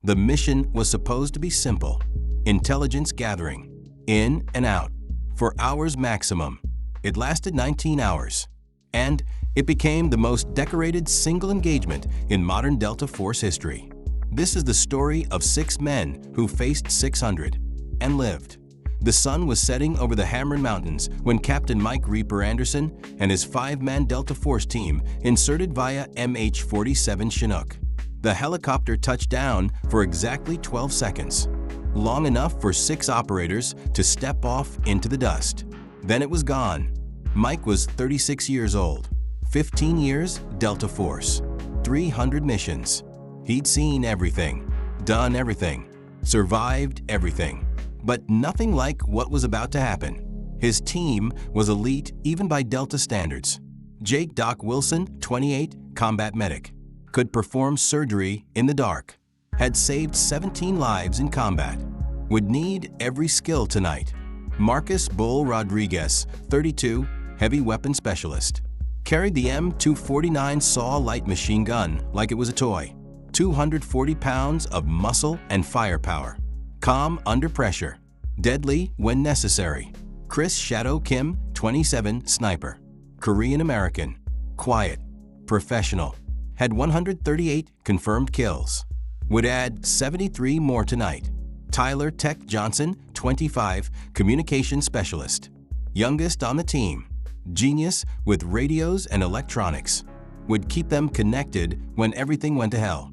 The mission was supposed to be simple: intelligence gathering, in and out, for hours maximum. It lasted 19 hours, and it became the most decorated single engagement in modern Delta Force history. This is the story of 6 men who faced 600 and lived. The sun was setting over the Hammerin Mountains when Captain Mike Reaper Anderson and his 5-man Delta Force team inserted via MH-47 Chinook. The helicopter touched down for exactly 12 seconds, long enough for 6 operators to step off into the dust. Then it was gone. Mike was 36 years old, 15 years Delta Force, 300 missions. He'd seen everything, done everything, survived everything, but nothing like what was about to happen. His team was elite even by Delta standards. Jake Doc Wilson, 28, combat medic, could perform surgery in the dark, had saved 17 lives in combat, would need every skill tonight. Marcus Bull Rodriguez, 32, heavy weapon specialist, carried the M249 SAW light machine gun like it was a toy. 240 pounds of muscle and firepower. Calm under pressure. Deadly when necessary. Chris Shadow Kim, 27, sniper. Korean-American. Quiet. Professional. Had 138 confirmed kills. Would add 73 more tonight. Tyler Tech Johnson, 25, communication specialist. Youngest on the team. Genius with radios and electronics. Would keep them connected when everything went to hell.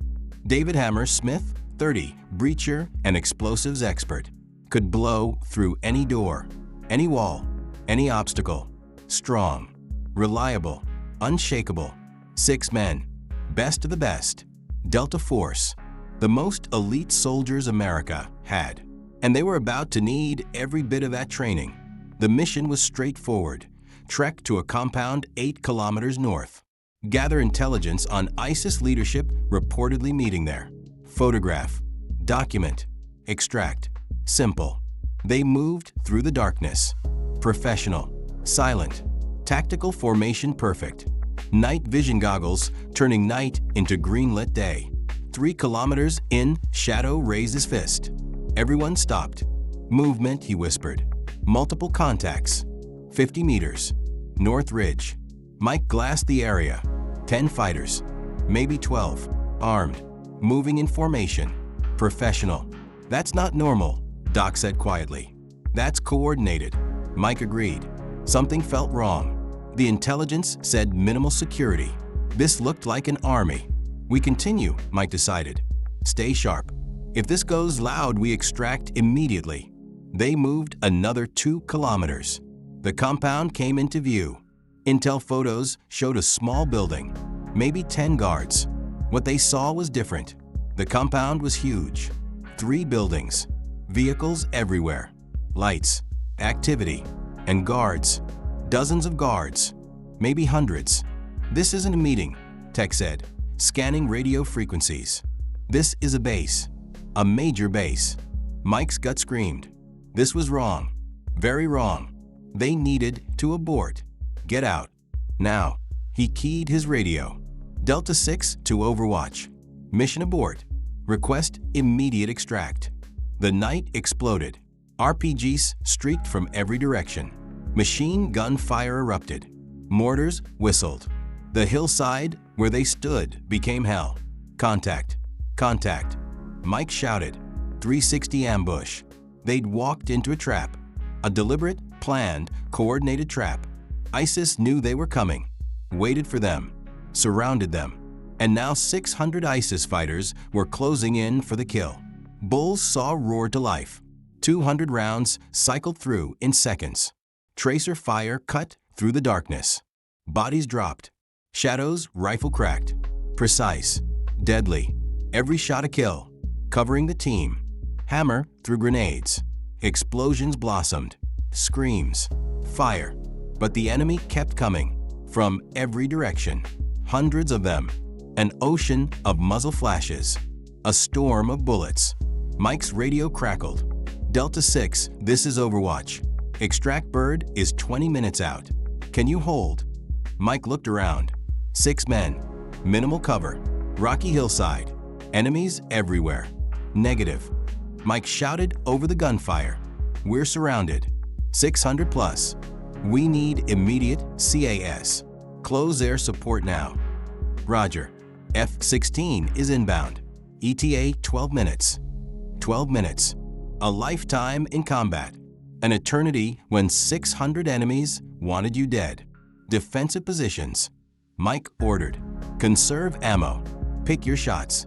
David Hammer Smith, 30, breacher and explosives expert. Could blow through any door, any wall, any obstacle. Strong, reliable, unshakable. 6 men, best of the best. Delta Force, the most elite soldiers America had. And they were about to need every bit of that training. The mission was straightforward. Trek to a compound 8 kilometers north. Gather intelligence on ISIS leadership reportedly meeting there. Photograph, document, extract. Simple. They moved through the darkness. Professional, silent, tactical formation perfect. Night vision goggles turning night into green-lit day. 3 kilometers in, Shadow raised his fist. Everyone stopped. Movement, he whispered. Multiple contacts. 50 meters. North Ridge. Mike glassed the area. 10 fighters, maybe 12, armed, moving in formation. Professional. That's not normal, Doc said quietly. That's coordinated. Mike agreed. Something felt wrong. The intelligence said minimal security. This looked like an army. We continue, Mike decided. Stay sharp. If this goes loud, we extract immediately. They moved another 2 kilometers. The compound came into view. Intel photos showed a small building, maybe 10 guards. What they saw was different. The compound was huge. 3 buildings, vehicles everywhere, lights, activity, and guards. Dozens of guards, maybe hundreds. This isn't a meeting, Tech said, scanning radio frequencies. This is a base, a major base. Mike's gut screamed. This was wrong, very wrong. They needed to abort. Get out. Now. He keyed his radio. Delta 6 to Overwatch. Mission abort. Request immediate extract. The night exploded. RPGs streaked from every direction. Machine gun fire erupted. Mortars whistled. The hillside where they stood became hell. Contact. Contact. Mike shouted. 360 ambush. They'd walked into a trap. A deliberate, planned, coordinated trap. ISIS knew they were coming, waited for them, surrounded them, and now 600 ISIS fighters were closing in for the kill. Bulls saw roared to life. 200 rounds cycled through in seconds. Tracer fire cut through the darkness. Bodies dropped. Shadow's rifle cracked. Precise, deadly. Every shot a kill, covering the team. Hammer threw grenades. Explosions blossomed. Screams. Fire. But the enemy kept coming, from every direction. Hundreds of them. An ocean of muzzle flashes. A storm of bullets. Mike's radio crackled. Delta 6, this is Overwatch. Extract bird is 20 minutes out. Can you hold? Mike looked around. 6 men. Minimal cover. Rocky hillside. Enemies everywhere. Negative. Mike shouted over the gunfire. We're surrounded. 600 plus. We need immediate CAS. Close air support now. Roger. F-16 is inbound. ETA 12 minutes. 12 minutes. A lifetime in combat. An eternity when 600 enemies wanted you dead. Defensive positions. Mike ordered. Conserve ammo. Pick your shots.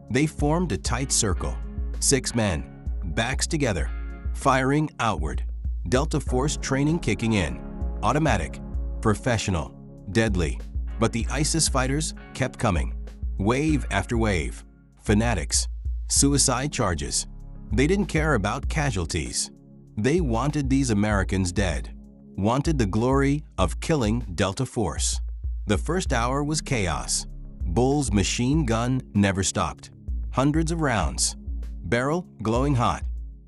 They formed a tight circle. 6 men. Backs together. Firing outward. Delta Force training kicking in. Automatic. Professional. Deadly. But the ISIS fighters kept coming. Wave after wave. Fanatics. Suicide charges. They didn't care about casualties. They wanted these Americans dead. Wanted the glory of killing Delta Force. The first hour was chaos. Bull's machine gun never stopped. Hundreds of rounds. Barrel glowing hot.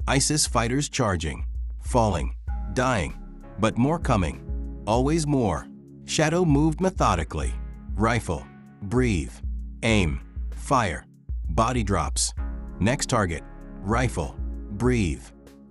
ISIS fighters charging. Falling. Dying. But more coming. Always more. Shadow moved methodically. Rifle. Breathe. Aim. Fire. Body drops. Next target. Rifle. Breathe.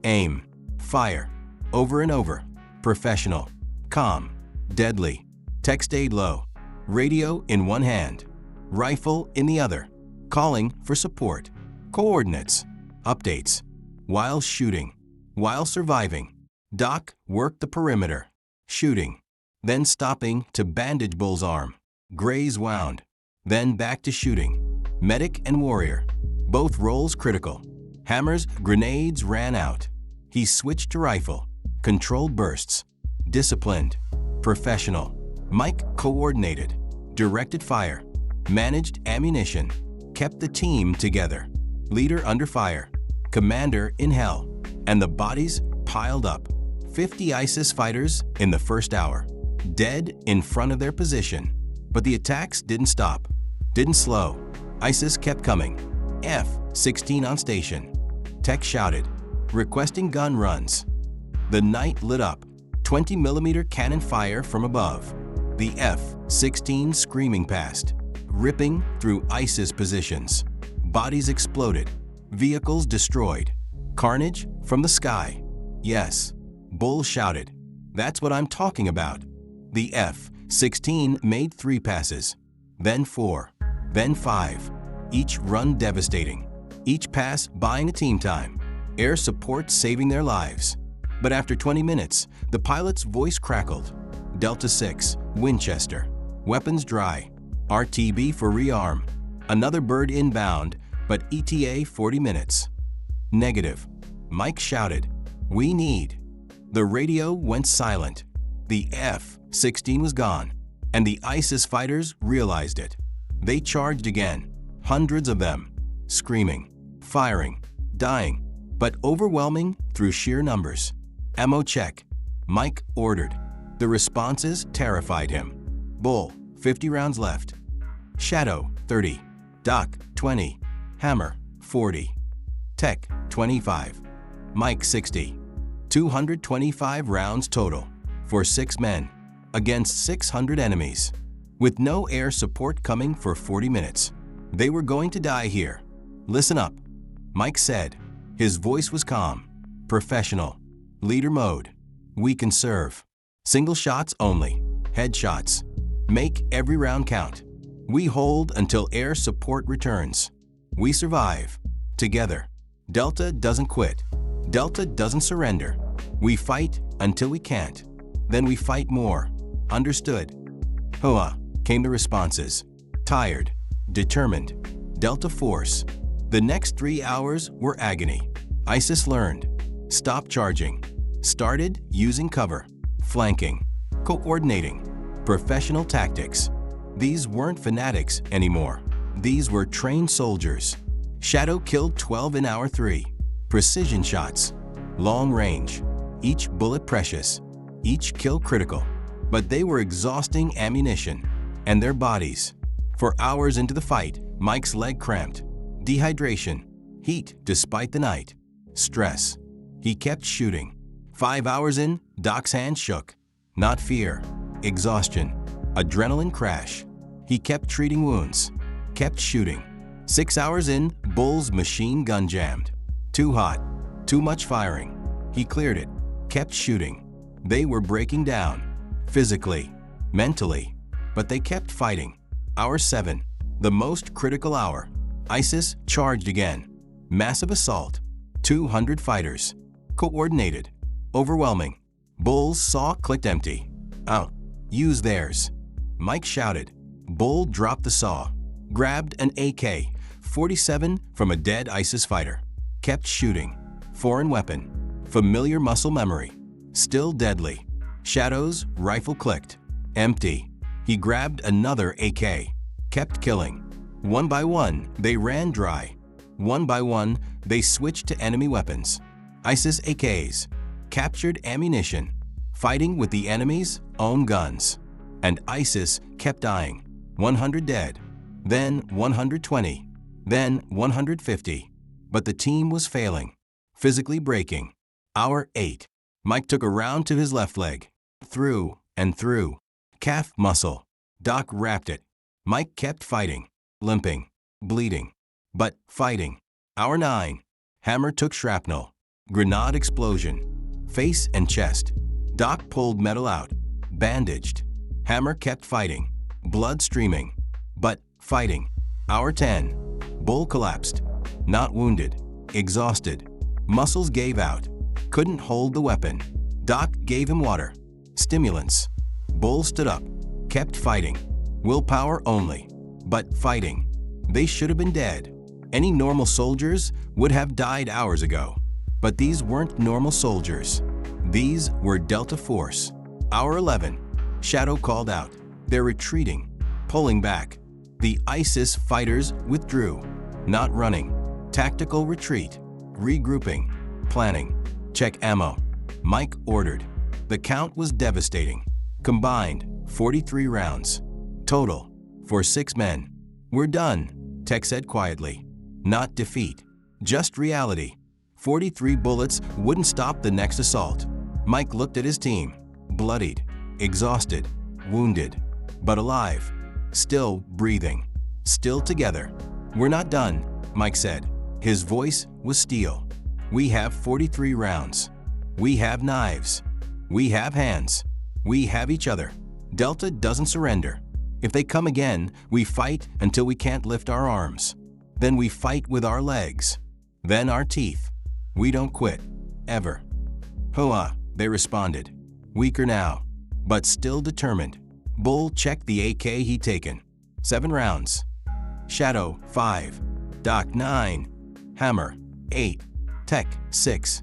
Aim. Fire. Over and over. Professional. Calm. Deadly. Text aid low. Radio in one hand. Rifle in the other. Calling for support. Coordinates. Updates. While shooting. While surviving. Doc worked the perimeter. Shooting. Then stopping to bandage Bull's arm. Graze wound. Then back to shooting. Medic and warrior. Both roles critical. Hammer's grenades ran out. He switched to rifle. Controlled bursts. Disciplined. Professional. Mike coordinated. Directed fire. Managed ammunition. Kept the team together. Leader under fire. Commander in hell. And the bodies piled up. 50 ISIS fighters in the first hour. Dead in front of their position. But the attacks didn't stop. Didn't slow. ISIS kept coming. F-16 on station. Tech shouted, requesting gun runs. The night lit up. 20mm cannon fire from above. The F-16 screaming past, ripping through ISIS positions. Bodies exploded. Vehicles destroyed. Carnage from the sky. Yes, Bull shouted. That's what I'm talking about. The F-16 made 3 passes, then 4, then 5. Each run devastating. Each pass buying a team time. Air support saving their lives. But after 20 minutes, the pilot's voice crackled. Delta 6, Winchester. Weapons dry. RTB for rearm. Another bird inbound, but ETA 40 minutes. Negative. Mike shouted, we need. The radio went silent. The F-16 was gone, and the ISIS fighters realized it. They charged again, hundreds of them, screaming, firing, dying, but overwhelming through sheer numbers. Ammo check. Mike ordered. The responses terrified him. Bull, 50 rounds left. Shadow, 30. Doc, 20. Hammer, 40. Tech, 25. Mike, 60. 225 rounds total for 6 men against 600 enemies. With no air support coming for 40 minutes. They were going to die here. Listen up, Mike said. His voice was calm, professional. Leader mode. We can serve. Single shots only. Headshots. Make every round count. We hold until air support returns. We survive. Together. Delta doesn't quit. Delta doesn't surrender. We fight until we can't. Then we fight more. Understood? Hoa, came the responses. Tired. Determined. Delta Force. The next 3 hours were agony. ISIS learned. Stopped charging. Started using cover. Flanking. Coordinating. Professional tactics. These weren't fanatics anymore. These were trained soldiers. Shadow killed 12 in hour 3. Precision shots. Long range. Each bullet precious. Each kill critical. But they were exhausting ammunition. And their bodies. For hours into the fight, Mike's leg cramped. Dehydration. Heat despite the night. Stress. He kept shooting. 5 hours in, Doc's hand shook. Not fear. Exhaustion. Adrenaline crash. He kept treating wounds. Kept shooting. 6 hours in, Bull's machine gun jammed. Too hot, too much firing. He cleared it, kept shooting. They were breaking down, physically, mentally, but they kept fighting. Hour 7, the most critical hour. ISIS charged again. Massive assault. 200 fighters. Coordinated. Overwhelming. Bull's saw clicked empty. Out. Use theirs. Mike shouted. Bull dropped the saw. Grabbed an AK-47 from a dead ISIS fighter. Kept shooting. Foreign weapon. Familiar muscle memory. Still deadly. Shadow's rifle clicked. Empty. He grabbed another AK. Kept killing. One by one, they ran dry. One by one, they switched to enemy weapons. ISIS AKs. Captured ammunition. Fighting with the enemy's own guns. And ISIS kept dying. 100 dead. Then 120. Then 150. But the team was failing. Physically breaking. Hour 8. Mike took a round to his left leg. Through and through. Calf muscle. Doc wrapped it. Mike kept fighting. Limping. Bleeding. But fighting. Hour 9. Hammer took shrapnel. Grenade explosion. Face and chest. Doc pulled metal out. Bandaged. Hammer kept fighting. Blood streaming. But fighting. Hour 10. Bull collapsed. Not wounded. Exhausted. Muscles gave out. Couldn't hold the weapon. Doc gave him water. Stimulants. Bull stood up. Kept fighting. Willpower only. But fighting. They should have been dead. Any normal soldiers would have died hours ago. But these weren't normal soldiers. These were Delta Force. Hour 11. Shadow called out. They're retreating. Pulling back. The ISIS fighters withdrew. Not running. Tactical retreat. Regrouping. Planning. Check ammo. Mike ordered. The count was devastating. Combined, 43 rounds. Total, for 6 men. We're done, Tech said quietly. Not defeat, just reality. 43 bullets wouldn't stop the next assault. Mike looked at his team. Bloodied, exhausted, wounded, but alive. Still breathing. Still together. We're not done, Mike said. His voice was steel. We have 43 rounds. We have knives. We have hands. We have each other. Delta doesn't surrender. If they come again, we fight until we can't lift our arms. Then we fight with our legs. Then our teeth. We don't quit. Ever. Hoa, they responded. Weaker now, but still determined. Bull checked the AK he'd taken. 7 rounds. Shadow, 5. Doc, 9. Hammer, 8. Tech, 6.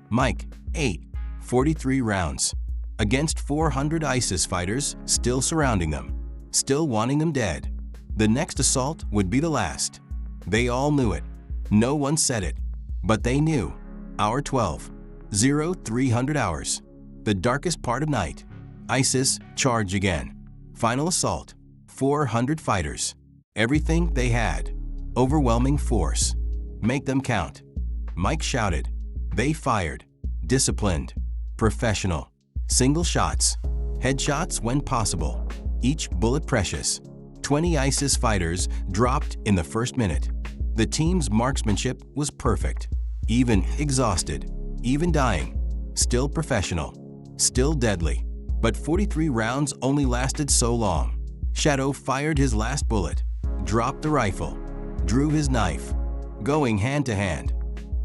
Mike, 8. 43 rounds. Against 400 ISIS fighters still surrounding them, still wanting them dead. The next assault would be the last. They all knew it. No one said it, but they knew. Hour 12. 0300 hours. The darkest part of night. ISIS charge again. Final assault. 400 fighters. Everything they had. Overwhelming force. Make them count. Mike shouted. They fired. Disciplined. Professional. Single shots. Headshots when possible. Each bullet precious. 20 ISIS fighters dropped in the first minute. The team's marksmanship was perfect. Even exhausted. Even dying. Still professional. Still deadly. But 43 rounds only lasted so long. Shadow fired his last bullet. Dropped the rifle. Drew his knife. Going hand to hand.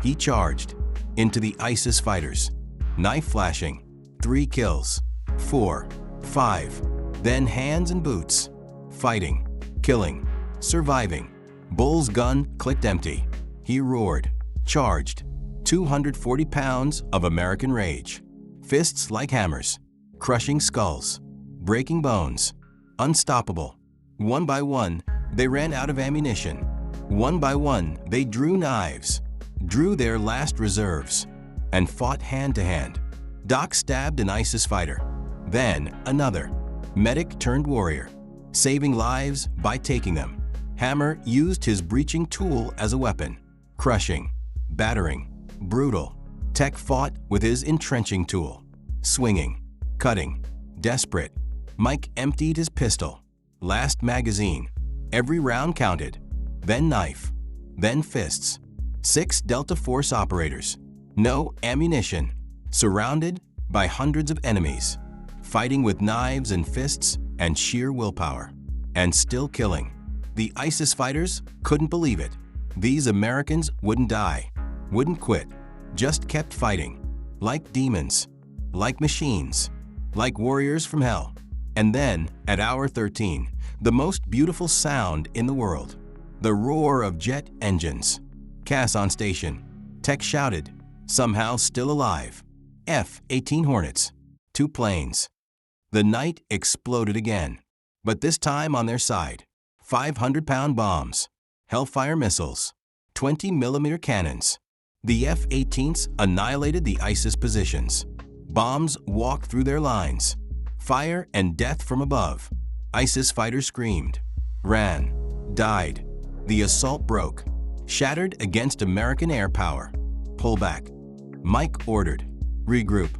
He charged. Into the ISIS fighters. Knife flashing. 3 kills. 4. 5. Then hands and boots. Fighting. Killing. Surviving. Bull's gun clicked empty. He roared. Charged. 240 pounds of American rage. Fists like hammers. Crushing skulls. Breaking bones. Unstoppable. One by one, they ran out of ammunition. One by one, they drew knives. Drew their last reserves. And fought hand to hand. Doc stabbed an ISIS fighter. Then another. Medic turned warrior. Saving lives by taking them. Hammer used his breaching tool as a weapon. Crushing. Battering. Brutal. Tech fought with his entrenching tool. Swinging. Cutting. Desperate. Mike emptied his pistol. Last magazine. Every round counted. then knife, then fists. 6 Delta Force operators, no ammunition, surrounded by hundreds of enemies, fighting with knives and fists and sheer willpower, and still killing. The ISIS fighters couldn't believe it. These Americans wouldn't die, wouldn't quit, just kept fighting, like demons, like machines, like warriors from hell. And then, at hour 13, the most beautiful sound in the world, the roar of jet engines. Cass on station. Tech shouted, somehow still alive. F-18 Hornets, 2 planes. The night exploded again, but this time on their side. 500-pound bombs, Hellfire missiles, 20mm cannons. The F-18s annihilated the ISIS positions. Bombs walked through their lines. Fire and death from above. ISIS fighters screamed, ran, died. The assault broke, shattered against American air power. Pull back. Mike ordered, regroup.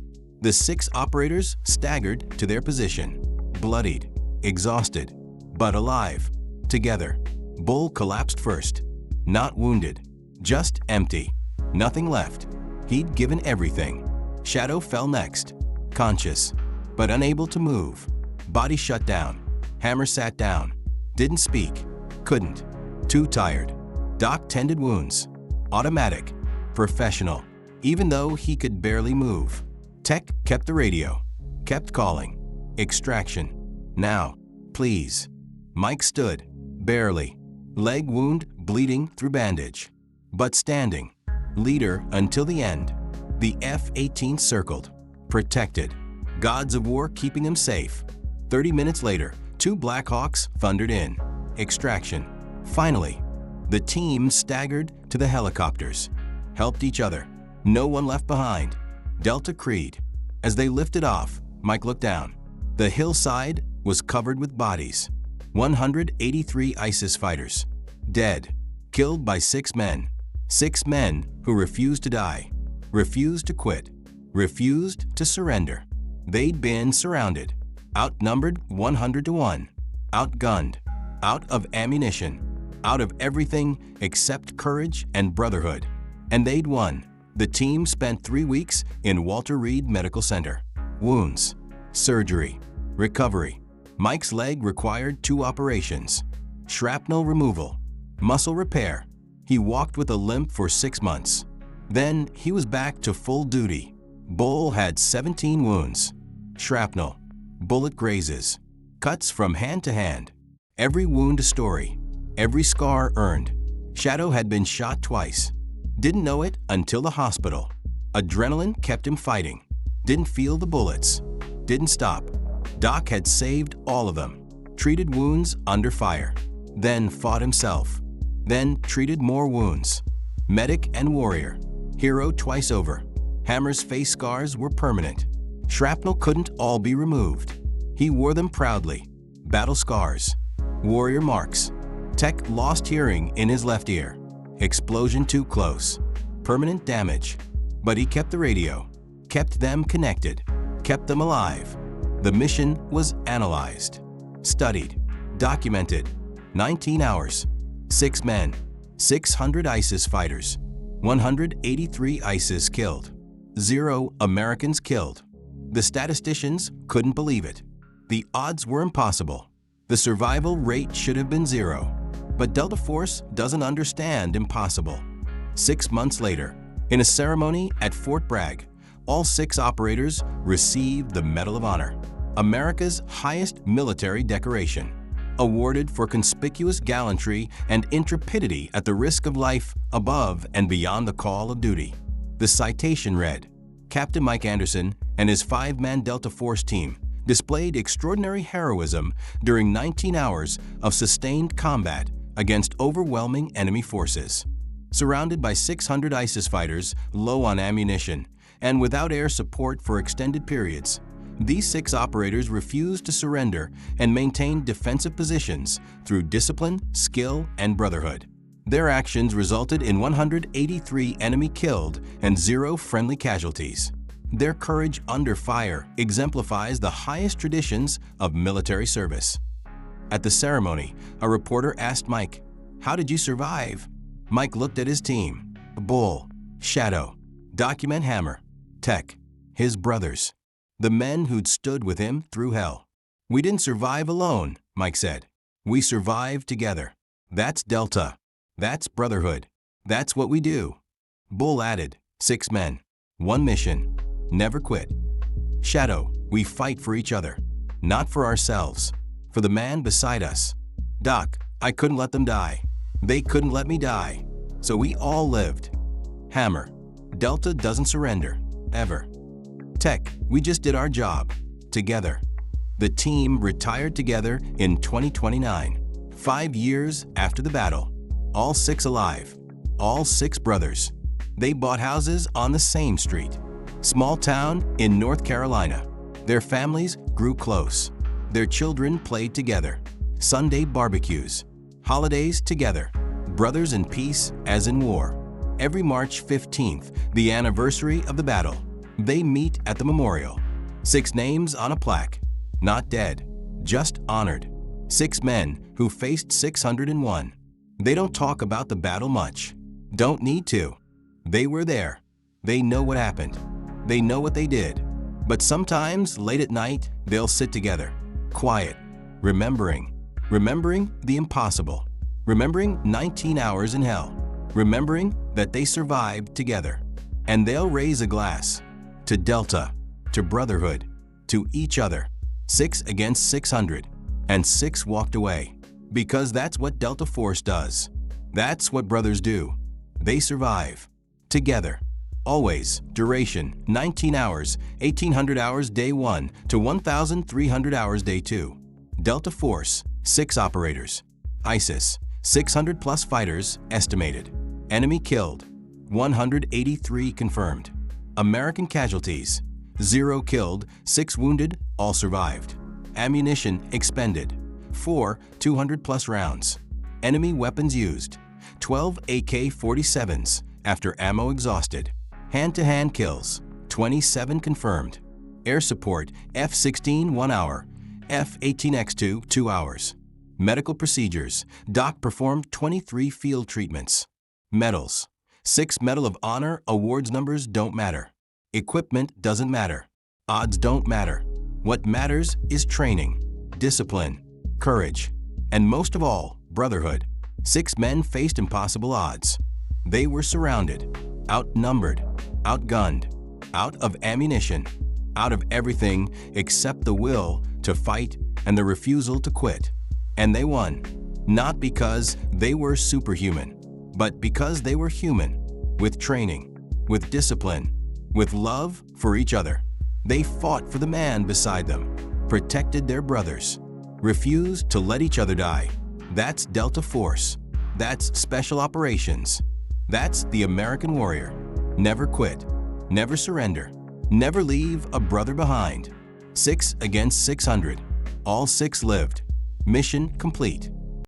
The 6 operators staggered to their position, bloodied, exhausted, but alive. Together. Bull collapsed first. Not wounded, just empty. Nothing left. He'd given everything. Shadow fell next, conscious, but unable to move. Body shut down. Hammer sat down. Didn't speak. Couldn't. Too tired. Doc tended wounds. Automatic. Professional. Even though he could barely move. Tech kept the radio. Kept calling. Extraction. Now. Please. Mike stood. Barely. Leg wound bleeding through bandage. But standing. Leader until the end. The F-18 circled. Protected. Gods of war keeping him safe. 30 minutes later, 2 Black Hawks thundered in. Extraction. Finally. The team staggered to the helicopters. Helped each other. No one left behind. Delta Creed. As they lifted off, Mike looked down. The hillside was covered with bodies. 183 ISIS fighters. Dead. Killed by 6 men. 6 men who refused to die. Refused to quit. Refused to surrender. They'd been surrounded. Outnumbered 100 to 1. Outgunned. Out of ammunition. Out of everything except courage and brotherhood. And they'd won. The team spent 3 weeks in Walter Reed Medical Center. Wounds. Surgery. Recovery. Mike's leg required 2 operations. Shrapnel removal. Muscle repair. He walked with a limp for 6 months. Then he was back to full duty. Bull had 17 wounds. Shrapnel. Bullet grazes. Cuts from hand to hand. Every wound a story. Every scar earned. Shadow had been shot twice. Didn't know it until the hospital. Adrenaline kept him fighting. Didn't feel the bullets. Didn't stop. Doc had saved all of them. Treated wounds under fire. Then fought himself. Then treated more wounds. Medic and warrior. Hero twice over. Hammer's face scars were permanent. Shrapnel couldn't all be removed. He wore them proudly. Battle scars. Warrior marks. Tech lost hearing in his left ear. Explosion too close. Permanent damage. But he kept the radio. Kept them connected. Kept them alive. The mission was analyzed. Studied. Documented. 19 hours. 6 men. 600 ISIS fighters. 183 ISIS killed. 0 Americans killed. The statisticians couldn't believe it. The odds were impossible. The survival rate should have been 0. But Delta Force doesn't understand impossible. 6 months later, in a ceremony at Fort Bragg, all 6 operators received the Medal of Honor, America's highest military decoration, awarded for conspicuous gallantry and intrepidity at the risk of life above and beyond the call of duty. The citation read, Captain Mike Anderson and his 5-man Delta Force team displayed extraordinary heroism during 19 hours of sustained combat against overwhelming enemy forces. Surrounded by 600 ISIS fighters, low on ammunition, and without air support for extended periods, these 6 operators refused to surrender and maintained defensive positions through discipline, skill, and brotherhood. Their actions resulted in 183 enemy killed and 0 friendly casualties. Their courage under fire exemplifies the highest traditions of military service. At the ceremony, a reporter asked Mike, How did you survive? Mike looked at his team. Bull, Shadow, Document Hammer, Tech, his brothers. The men who'd stood with him through hell. We didn't survive alone, Mike said. We survived together. That's Delta. That's Brotherhood. That's what we do. Bull added, 6 men, 1 mission, never quit. Shadow, we fight for each other, not for ourselves, for the man beside us. Doc, I couldn't let them die. They couldn't let me die. So we all lived. Hammer, Delta doesn't surrender, ever. Tech, we just did our job, together. The team retired together in 2029, 5 years after the battle. All 6 alive, all 6 brothers. They bought houses on the same street. Small town in North Carolina. Their families grew close. Their children played together. Sunday barbecues. Holidays together. Brothers in peace as in war. Every March 15th, the anniversary of the battle, they meet at the memorial. 6 names on a plaque. Not dead, just honored. 6 men who faced 601. They don't talk about the battle much. Don't need to. They were there. They know what happened. They know what they did. But sometimes, late at night, they'll sit together, quiet, remembering the impossible, remembering 19 hours in hell, remembering that they survived together. And they'll raise a glass to Delta, to Brotherhood, to each other. 6 against 600, and 6 walked away. Because that's what Delta Force does. That's what brothers do. They survive. Together. Always. Duration, 19 hours, 1,800 hours day 1 to 1,300 hours day 2. Delta Force, 6 operators. ISIS, 600 plus fighters estimated. Enemy killed, 183 confirmed. American casualties, 0 killed, 6 wounded, all survived. Ammunition expended, 4 200 plus rounds. Enemy weapons used, 12 AK-47s after ammo exhausted. Hand-to-hand kills, 27 confirmed. Air support, F-16 1 hour, F-18X2 2 hours. Medical procedures, Doc performed 23 field treatments. Medals, 6 Medal of Honor awards. Numbers don't matter. Equipment doesn't matter. Odds don't matter. What matters is training, discipline, courage, and most of all, brotherhood. 6 men faced impossible odds. They were surrounded, outnumbered, outgunned, out of ammunition, out of everything except the will to fight and the refusal to quit. And they won, not because they were superhuman, but because they were human, with training, with discipline, with love for each other. They fought for the man beside them, protected their brothers, refused to let each other die. That's Delta Force. That's Special Operations. That's the American warrior. Never quit, never surrender, never leave a brother behind. 6 against 600. All 6 lived. Mission complete.